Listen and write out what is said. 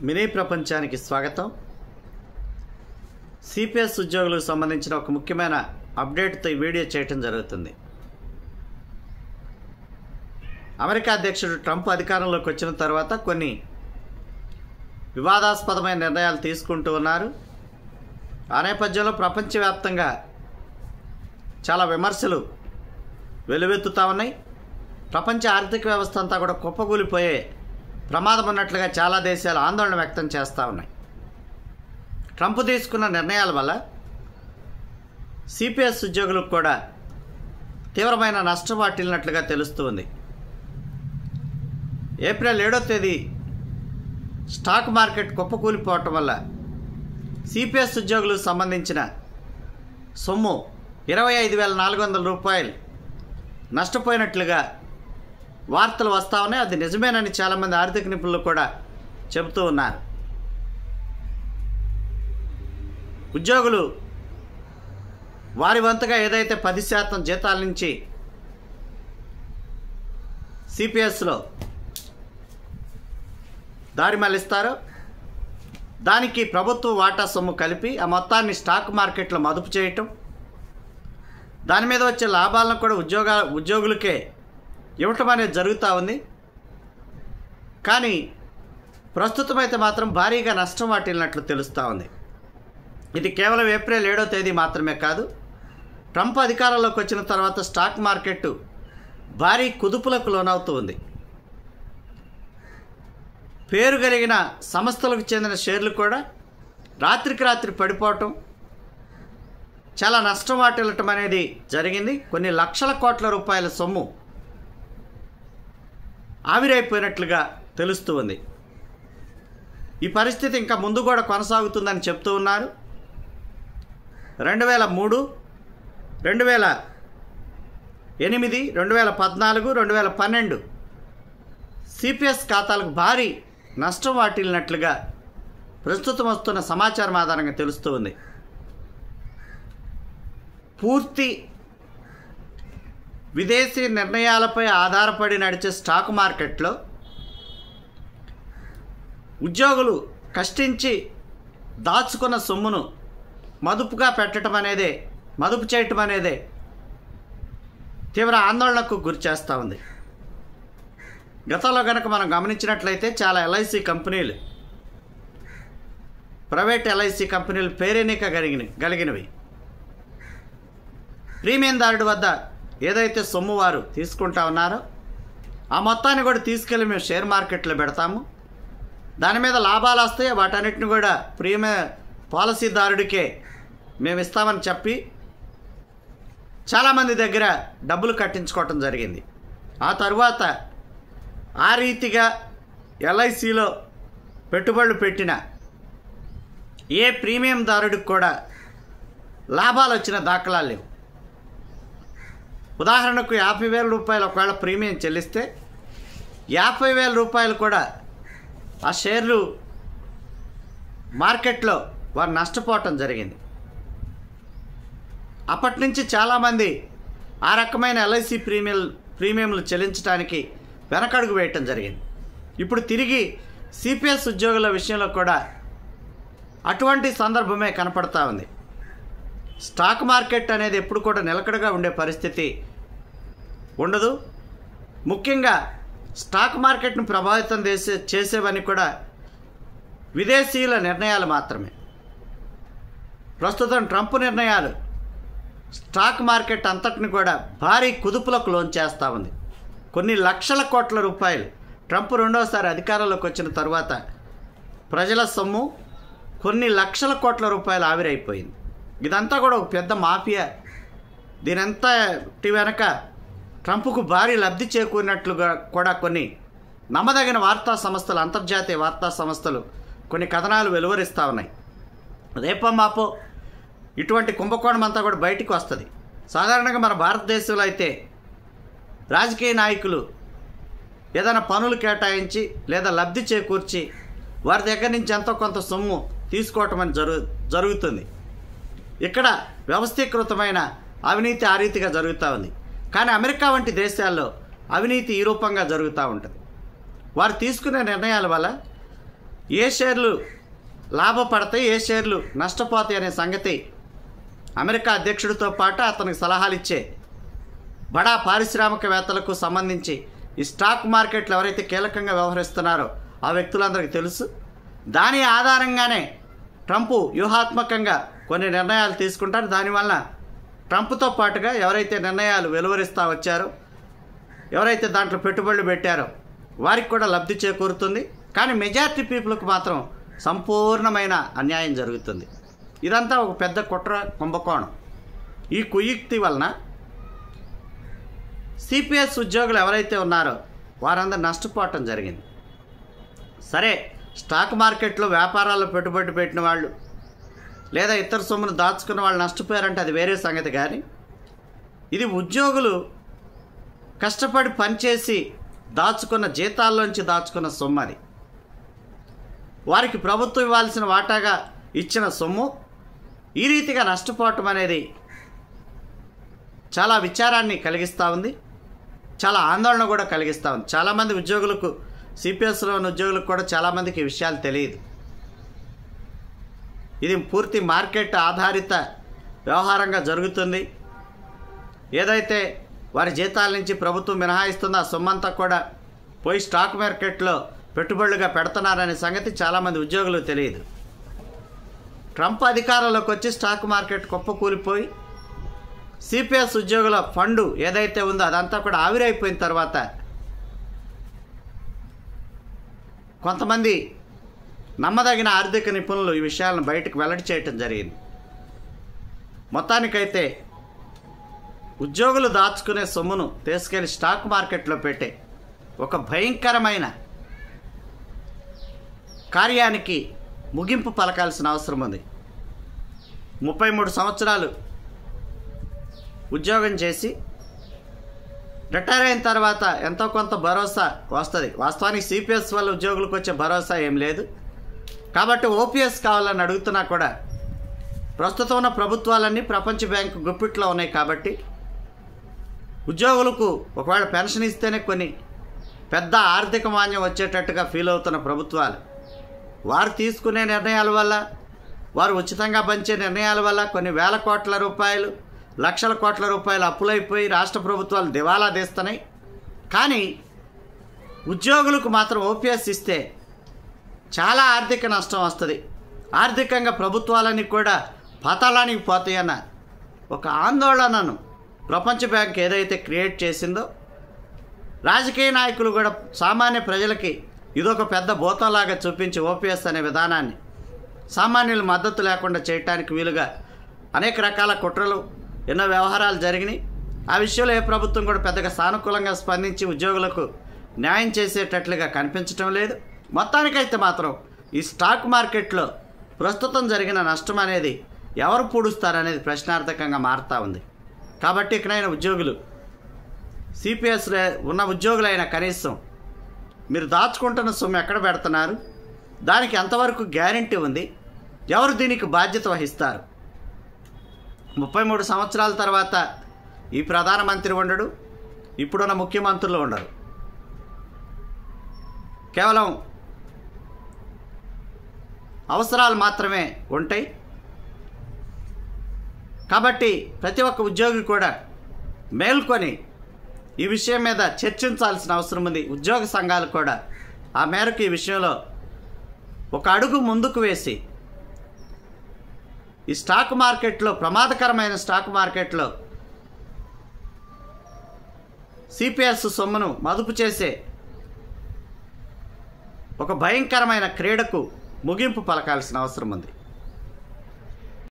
Mini ప్రపంచానికి స్వాగతం. CPS ఉద్యోగులకు సంబంధించిన ఒక ముఖ్యమైన అప్డేట్తో ఈ వీడియో చేయటం జరుగుతుంది. అమెరికా అధ్యక్షుడు ట్రంప్ అధికారంలోకి వచ్చిన తర్వాత కొన్ని వివాదాస్పదమైన నిర్ణయాలు తీసుకుంటూ ఉన్నారు. ఆ నేపథ్యంలో ప్రపంచవ్యాప్తంగా చాలా విమర్శలు వెలువెత్తుతూ ఉన్నాయి. ప్రపంచ ఆర్థిక వ్యవస్థ అంతా కూడా కుప్పకూలిపోయే ప్రమాదం ఉన్నట్లుగా చాలా దేశాలు ఆందోళన వ్యక్తం చేస్తూ ఉన్నాయి. ట్రంప్ తీసుకున్న నిర్ణయాల వల్ల సిపిఎస్ ఉద్యోగులకు కూడా తీవ్రమైన నష్టం వాటిల్లినట్లుగా తెలుస్తుంది. ఏప్రిల్ 7వ తేదీ స్టాక్ మార్కెట్ కుప్పకూలిపోవటం వల్ల సిపిఎస్ ఉద్యోగులకు సంబంధించిన సొమ్ము 25,400 రూపాయలు నష్టపోయినట్లుగా వార్తలు వస్తూ ఉన్నాయి. అది నిజమేనని చాలామంది ఆర్థిక నిపుణులు కూడా చెబుతూ ఉన్నారు. ఉద్యోగులు వారి వంతుగా ఏదైతే 10% జీతాల నుంచి సిపిఎస్లో దారి మళ్లిస్తారో దానికి ప్రభుత్వ వాటా సొమ్ము కలిపి ఆ మొత్తాన్ని స్టాక్ మార్కెట్లో మదుపు చేయటం, దాని మీద వచ్చే లాభాలను కూడా ఉద్యోగులకే ఇవ్వటం అనేది జరుగుతూ ఉంది. కానీ ప్రస్తుతం అయితే మాత్రం భారీగా నష్టం వాటిల్లినట్లు తెలుస్తూ ఉంది. ఇది కేవలం ఏప్రిల్ 7వ తేదీ మాత్రమే కాదు, ట్రంప్ అధికారంలోకి వచ్చిన తర్వాత స్టాక్ మార్కెట్ భారీ కుదుపులకు లోనవుతూ ఉంది. పేరు కలిగిన సంస్థలకు చెందిన షేర్లు కూడా రాత్రికి రాత్రి పడిపోవటం, చాలా నష్టం వాటిల్లటం అనేది జరిగింది. కొన్ని లక్షల కోట్ల రూపాయల సొమ్ము ఆవిరైపోయినట్లుగా తెలుస్తూ ఉంది. ఈ పరిస్థితి ఇంకా ముందు కూడా కొనసాగుతుందని చెప్తూ ఉన్నారు. 2003, 2008, 2014, 2012 సిపిఎస్ ఖాతాలకు భారీ నష్టం వాటిల్లినట్లుగా ప్రస్తుతం వస్తున్న సమాచారం ఆధారంగా తెలుస్తూ ఉంది. పూర్తి విదేశీ నిర్ణయాలపై ఆధారపడి నడిచే స్టాక్ మార్కెట్లో ఉద్యోగులు కష్టించి దాచుకున్న సొమ్మును మదుపు చేయటం అనేదే తీవ్ర ఆందోళనకు గురిచేస్తూ ఉంది. గతంలో కనుక మనం గమనించినట్లయితే చాలా ఎల్ఐసి కంపెనీలు, ప్రైవేట్ ఎల్ఐసి కంపెనీలు పేరెన్నిక కలిగినవి ప్రీమియందారుడి వద్ద ఏదైతే సొమ్ము వారు తీసుకుంటా ఉన్నారో ఆ మొత్తాన్ని కూడా తీసుకెళ్ళి మేము షేర్ మార్కెట్లో పెడతాము, దాని మీద లాభాలు వస్తాయి, వాటన్నిటిని కూడా ప్రీమియం పాలసీదారుడికే మేము ఇస్తామని చెప్పి చాలామంది దగ్గర డబ్బులు కట్టించుకోవటం జరిగింది. ఆ తరువాత ఆ రీతిగా ఎల్ఐసిలో పెట్టుబడులు పెట్టిన ఏ ప్రీమియం దారుడికి కూడా లాభాలు వచ్చిన దాఖలాలు లేవు. ఉదాహరణకు 50,000 రూపాయలు ఒకవేళ ప్రీమియం చెల్లిస్తే 50,000 రూపాయలు కూడా ఆ షేర్లు మార్కెట్లో వారు నష్టపోవటం జరిగింది. అప్పటి నుంచి చాలామంది ఆ రకమైన ఎల్ఐసి ప్రీమియంలు చెల్లించడానికి వెనకడుగు వేయటం జరిగింది. ఇప్పుడు తిరిగి సిపిఎస్ ఉద్యోగుల విషయంలో కూడా అటువంటి సందర్భమే కనపడతా ఉంది. స్టాక్ మార్కెట్ అనేది ఎప్పుడు కూడా నిలకడగా ఉండే పరిస్థితి ఉండదు. ముఖ్యంగా స్టాక్ మార్కెట్ను ప్రభావితం చేసేవన్నీ కూడా విదేశీయుల నిర్ణయాలు మాత్రమే. ప్రస్తుతం ట్రంప్ నిర్ణయాలు స్టాక్ మార్కెట్ అంతటిని కూడా భారీ కుదుపులకు లోంచేస్తూ ఉంది. కొన్ని లక్షల కోట్ల రూపాయలు ట్రంప్ రెండోసారి అధికారంలోకి వచ్చిన తర్వాత ప్రజల సొమ్ము కొన్ని లక్షల కోట్ల రూపాయలు ఆవిరైపోయింది. ఇదంతా కూడా ఒక పెద్ద మాఫియా. దీనంతా వెనక ట్రంప్కు భారీ లబ్ధి చేకూరినట్లుగా కూడా కొన్ని నమ్మదగిన వార్తా సంస్థలు, అంతర్జాతీయ వార్తా సంస్థలు కొన్ని కథనాలు వెలువరిస్తూ ఉన్నాయి. రేపో మాపో ఇటువంటి కుంభకోణం అంతా కూడా బయటికి వస్తుంది. సాధారణంగా మన భారతదేశంలో అయితే రాజకీయ నాయకులు ఏదైనా పనులు కేటాయించి లేదా లబ్ధి చేకూర్చి వారి దగ్గర నుంచి ఎంతో కొంత సొమ్ము తీసుకోవటం అని జరుగుతుంది. ఇక్కడ వ్యవస్థీకృతమైన అవినీతి ఆ రీతిగా జరుగుతూ ఉంది. కానీ అమెరికా వంటి దేశాల్లో అవినీతి ఈ రూపంగా జరుగుతూ ఉంటుంది. వారు తీసుకునే నిర్ణయాల వల్ల ఏ షేర్లు లాభపడతాయి, ఏ షేర్లు నష్టపోతాయి అనే సంగతి అమెరికా అధ్యక్షుడితో పాటు అతనికి సలహాలు ఇచ్చే బడా పారిశ్రామికవేత్తలకు సంబంధించి ఈ స్టాక్ మార్కెట్లు ఎవరైతే కీలకంగా వ్యవహరిస్తున్నారో ఆ వ్యక్తులందరికీ తెలుసు. దాని ఆధారంగానే ట్రంప్ వ్యూహాత్మకంగా కొన్ని నిర్ణయాలు తీసుకుంటారు. దానివల్ల ట్రంప్తో పాటుగా ఎవరైతే నిర్ణయాలు వెలువరిస్తూ వచ్చారో, ఎవరైతే దాంట్లో పెట్టుబడులు పెట్టారో వారికి కూడా లబ్ధి చేకూరుతుంది. కానీ మెజారిటీ పీపుల్కి మాత్రం సంపూర్ణమైన అన్యాయం జరుగుతుంది. ఇదంతా ఒక పెద్ద కుట్ర కుంభకోణం. ఈ కుయుక్తి వలన సిపిఎస్ ఉద్యోగులు ఎవరైతే ఉన్నారో వారందరూ నష్టపోవటం జరిగింది. సరే, స్టాక్ మార్కెట్లో వ్యాపారాల్లో పెట్టుబడి పెట్టిన వాళ్ళు లేదా ఇతర సొమ్మును దాచుకున్న వాళ్ళు నష్టపోయారంటే అది వేరే సంగతి. కానీ ఇది ఉద్యోగులు కష్టపడి పనిచేసి దాచుకున్న జీతాల్లోంచి దాచుకున్న సొమ్ము. అది వారికి ప్రభుత్వం ఇవ్వాల్సిన వాటాగా ఇచ్చిన సొమ్ము ఈ రీతిగా నష్టపోవటం అనేది చాలా విచారాన్ని కలిగిస్తూ ఉంది, చాలా ఆందోళన కూడా కలిగిస్తూ ఉంది. చాలామంది ఉద్యోగులకు, సిపిఎస్లో ఉన్న ఉద్యోగులకు కూడా చాలామందికి ఈ విషయాలు తెలియదు. ఇది పూర్తి మార్కెట్ ఆధారిత వ్యవహారంగా జరుగుతుంది. ఏదైతే వారి జీతాల నుంచి ప్రభుత్వం మినహాయిస్తుందో ఆ సొమ్మంతా కూడా పోయి స్టాక్ మార్కెట్లో పెట్టుబడులుగా పెడుతున్నారనే సంగతి చాలామంది ఉద్యోగులు తెలియదు. ట్రంప్ అధికారంలోకి వచ్చి స్టాక్ మార్కెట్ కుప్పకూలిపోయి సిపిఎస్ ఉద్యోగుల ఫండు ఏదైతే ఉందో అదంతా కూడా ఆవిరైపోయిన తర్వాత కొంతమంది నమ్మదగిన ఆర్థిక నిపుణులు ఈ విషయాలను బయటకు వెల్లడి చేయటం జరిగింది. మొత్తానికైతే ఉద్యోగులు దాచుకునే సొమ్మును తీసుకెళ్లి స్టాక్ మార్కెట్లో పెట్టే ఒక భయంకరమైన కార్యానికి ముగింపు పలకాల్సిన అవసరం ఉంది. 33 సంవత్సరాలు ఉద్యోగం చేసి రిటైర్ అయిన తర్వాత ఎంతో కొంత భరోసా వస్తుంది. వాస్తవానికి సిపిఎస్ వల్ల ఉద్యోగులకు వచ్చే భరోసా ఏం లేదు. కాబట్టి ఓపీఎస్ కావాలని అడుగుతున్నా కూడా ప్రస్తుతం ఉన్న ప్రభుత్వాలన్నీ ప్రపంచ బ్యాంకు గుప్పిట్లో ఉన్నాయి. కాబట్టి ఉద్యోగులకు ఒకవేళ పెన్షన్ ఇస్తేనే కొన్ని పెద్ద ఆర్థిక మాన్యం వచ్చేటట్టుగా ఫీల్ అవుతున్న ప్రభుత్వాలు వారు తీసుకునే నిర్ణయాల వల్ల, వారు ఉచితంగా పంచే నిర్ణయాల వల్ల కొన్ని వేల కోట్ల రూపాయలు, లక్షల కోట్ల రూపాయలు అప్పులైపోయి రాష్ట్ర ప్రభుత్వాలు దివాలా తీస్తున్నాయి. కానీ ఉద్యోగులకు మాత్రం ఓపీఎస్ ఇస్తే చాలా ఆర్థిక నష్టం వస్తుంది, ఆర్థికంగా ప్రభుత్వాలన్నీ కూడా పాతాళానికి పోతాయన్న ఒక ఆందోళనను ప్రపంచ బ్యాంక్ ఏదైతే క్రియేట్ చేసిందో, రాజకీయ నాయకులు కూడా సామాన్య ప్రజలకి ఇదొక పెద్ద భూతంలాగా చూపించి ఓపీఎస్ అనే విధానాన్ని సామాన్యుల మద్దతు లేకుండా చేయడానికి వీలుగా అనేక రకాల కుట్రలు, ఎన్నో వ్యవహారాలు జరిగినాయి. ఆ విషయంలో ఏ ప్రభుత్వం కూడా పెద్దగా సానుకూలంగా స్పందించి ఉద్యోగులకు న్యాయం చేసేటట్లుగా కనిపించటం లేదు. మొత్తానికైతే మాత్రం ఈ స్టాక్ మార్కెట్లో ప్రస్తుతం జరిగిన నష్టం అనేది ఎవరు పూడుస్తారనేది ప్రశ్నార్థకంగా మారుతూ ఉంది. కాబట్టి ఇకనైనా ఉద్యోగులు, సిపిఎస్లో ఉన్న ఉద్యోగులైన కనీసం మీరు దాచుకుంటున్న సొమ్ము ఎక్కడ పెడుతున్నారు, దానికి ఎంతవరకు గ్యారంటీ ఉంది, ఎవరు దీనికి బాధ్యత వహిస్తారు? 33 సంవత్సరాల తర్వాత ఈ ప్రధానమంత్రి ఉండడు, ఇప్పుడున్న ముఖ్యమంత్రులు ఉండరు. కేవలం అవసరాలు మాత్రమే ఉంటాయి. కాబట్టి ప్రతి ఒక్క ఉద్యోగి కూడా మేల్కొని ఈ విషయం మీద చర్చించాల్సిన అవసరం ఉంది. ఉద్యోగ సంఘాలు కూడా ఆ మేరకు ఈ విషయంలో ఒక అడుగు ముందుకు వేసి ఈ స్టాక్ మార్కెట్లో, ప్రమాదకరమైన స్టాక్ మార్కెట్లో సిపిఎస్ సొమ్మును మదుపు చేసే ఒక భయంకరమైన క్రీడకు ముగింపు పలకాల్సిన అవసరం ఉంది.